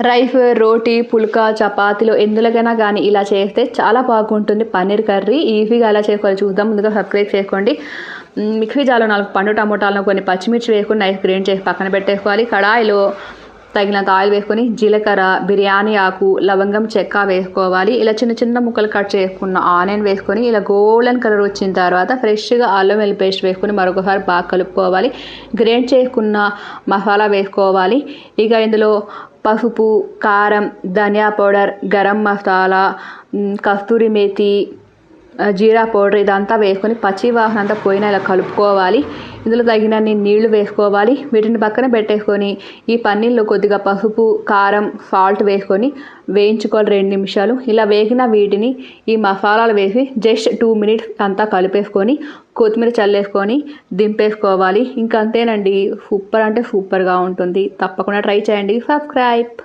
Rice, రోటీ, పుల్కా, చపాతీలో ఎందులోకైనా కానీ ఇలా చేస్తే చాలా బాగుంటుంది పన్నీర్ కర్రీ. ఈజీగా ఎలా చేసుకోవాలో చూద్దాం. ముందుగా సబ్స్క్రైబ్ చేసుకోండి. మిక్సీ జార్లో 4 పండు టమోటాలను, కొన్ని పచ్చిమిర్చి వేసుకొని నైస్ గ్రైండ్ చేసి పక్కన పెట్టేసుకోవాలి. కడాయిలో తగినంత ఆయిల్ వేసుకొని జీలకర్ర, బిర్యానీ ఆకు, లవంగం, చెక్క వేసుకోవాలి. ఇలా చిన్న చిన్న ముక్కలు కట్ చేసుకున్న ఆనియన్ వేసుకొని ఇలా గోల్డెన్ కలర్ వచ్చిన తర్వాత ఫ్రెష్గా అల్లం వెల్లుల్లి పేస్ట్ వేసుకొని మరొకసారి బాగా కలుపుకోవాలి. గ్రైండ్ చేసుకున్న మసాలా వేసుకోవాలి. ఇక ఇందులో పసుపు, కారం, ధనియా పౌడర్, గరం మసాలా, కస్తూరి మేతి, జీరా పౌడర్ ఇదంతా వేసుకొని పచ్చి వాసన అంతా పోయినా ఇలా కలుపుకోవాలి. ఇందులో తగినన్ని నీళ్లు వేసుకోవాలి. వీటిని పక్కన పెట్టేసుకొని ఈ పన్నీర్లో కొద్దిగా పసుపు, కారం, సాల్ట్ వేసుకొని వేయించుకోవాలి 2 నిమిషాలు. ఇలా వేగిన వీటిని ఈ మసాలాలు వేసి జస్ట్ 2 మినిట్స్ అంతా కలిపేసుకొని కొత్తిమీర చల్లేసుకొని దింపేసుకోవాలి. ఇంకా అంతేనండి, సూపర్ అంటే సూపర్గా ఉంటుంది. తప్పకుండా ట్రై చేయండి. సబ్స్క్రైబ్.